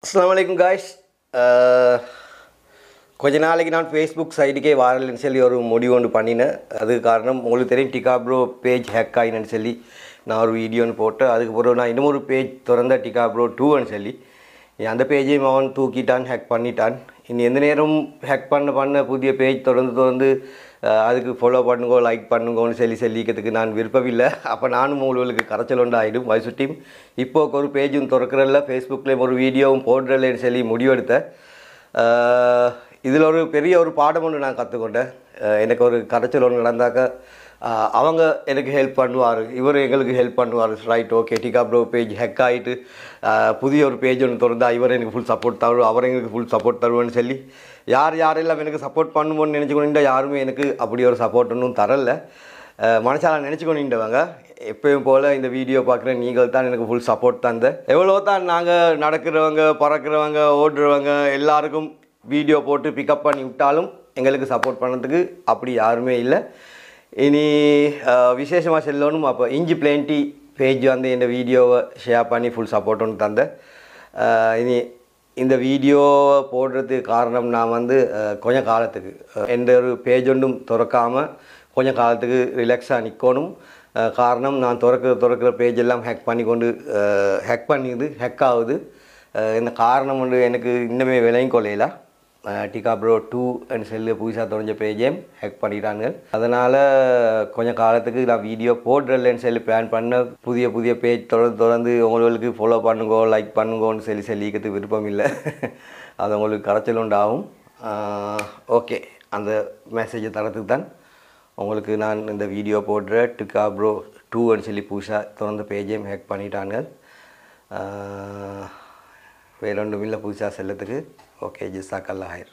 Assalamu alaikum guys. கொஞ்ச நாளைக்கு நான் ஃபேஸ்புக் சைட்டுக்கே வாரலன்னு சொல்லி ஒரு முடிவு ஒன்று பண்ணினேன். அதுக்கு காரணம் உங்களுக்கு தெரியும் டிகா ப்ரோ பேஜ் ஹேக் ஆகினு சொல்லி நான் ஒரு வீடியோன்னு போட்டேன். அதுக்கு பிறகு நான் இன்னொரு பேஜ் திறந்த டிகா ப்ரோ 2ன்னு சொல்லி அந்த பேஜையும் அவன் தூக்கிட்டான், ஹேக் பண்ணிட்டான். இனி எந்த நேரம் ஹேக் பண்ண புதிய பேஜ் தொடர்ந்து அதுக்கு ஃபாலோ பண்ணுங்கோ, லைக் பண்ணுங்கோன்னு சொல்லிக்கிறதுக்கு நான் விருப்பமில்லை. அப்போ நானும் உங்களுக்கு கரைச்சல் ஒன்று ஆகிடும் வயசுட்டியும். இப்போ ஒரு பேஜும் திறக்கிறதில்ல, ஃபேஸ்புக்லேயும் ஒரு வீடியோவும் போடுறதில்லன்னு சொல்லி முடிவெடுத்தேன். இதில் ஒரு பெரிய ஒரு பாடம் ஒன்று நான் கற்றுக்கொண்டேன். எனக்கு ஒரு கரைச்சல் ஒன்று நடந்தாக்க அவங்க எனக்கு ஹெல்ப் பண்ணுவார், இவர் எங்களுக்கு ஹெல்ப் பண்ணுவார். ரைட், ஓகே, டிகா ப்ரோ பேஜ் ஹேக் ஆகிட்டு புதிய ஒரு பேஜ் ஒன்று திறந்தா இவர் எனக்கு ஃபுல் சப்போர்ட் தருவார், அவர் எங்களுக்கு ஃபுல் சப்போர்ட் தருவேன்னு சொல்லி யாரெல்லாம் எனக்கு சப்போர்ட் பண்ணுவோன்னு நினச்சிக்கொண்டா யாருமே எனக்கு அப்படி ஒரு சப்போர்ட் ஒன்றும் தரல. மனசால நினச்சிக்கொண்டிருந்தவங்க எப்பயும் போல் இந்த வீடியோ பார்க்குற நீங்கள் தான் எனக்கு ஃபுல் சப்போர்ட் தந்த. எவ்வளோ தான் நாங்கள் நடக்கிறவங்க, பறக்கிறவங்க, ஓடுறவங்க எல்லாருக்கும் வீடியோ போட்டு பிக்கப் பண்ணி விட்டாலும் எங்களுக்கு சப்போர்ட் பண்ணுறதுக்கு அப்படி யாருமே இல்லை. இனி விசேஷமாக செல்லணும். அப்போ இஞ்சி பிளேன்டி பேஜ் வந்து இந்த வீடியோவை ஷேர் பண்ணி ஃபுல் சப்போர்ட் ஒன்று தந்தேன். இனி இந்த வீடியோவை போடுறதுக்கு காரணம் நான் வந்து கொஞ்சம் காலத்துக்கு எந்த ஒரு பேஜ் ஒன்றும் திறக்காமல் கொஞ்சம் காலத்துக்கு ரிலாக்ஸாக நிற்கணும். காரணம் நான் திறக்கிற பேஜ் எல்லாம் ஹேக் ஆகுது. இந்த காரணம் வந்து எனக்கு இன்னுமே விலையும் கொள்ளையில டிகா ப்ரோ 2ன்னு சொல்லி புதுசாக தொடஞ்ச பேஜையும் ஹேக் பண்ணிட்டாங்க. அதனால் கொஞ்சம் காலத்துக்கு நான் வீடியோ போடுறேன்னு சொல்லி பிளான் பண்ண புதிய பேஜ் தொடர்ந்து உங்களுக்கு ஃபாலோ பண்ணுங்கோ, லைக் பண்ணுங்கோன்னு சொல்லிக்கிறதுக்கு விருப்பம் இல்லை. அது உங்களுக்கு கரைச்சல் உண்டாகும். ஓகே, அந்த மெசேஜை தரத்துக்கு தான் உங்களுக்கு நான் இந்த வீடியோ போடுற டிகா ப்ரோ 2ன்னு சொல்லி புதுசாக தொடர்ந்த பேஜையும் ஹேக் பண்ணிட்டாங்க. வேற ஒன்றும் இல்லை புதுசாக செல்லத்துக்கு. ஓகே, ஜிசாக்கல்லா ஹைர்.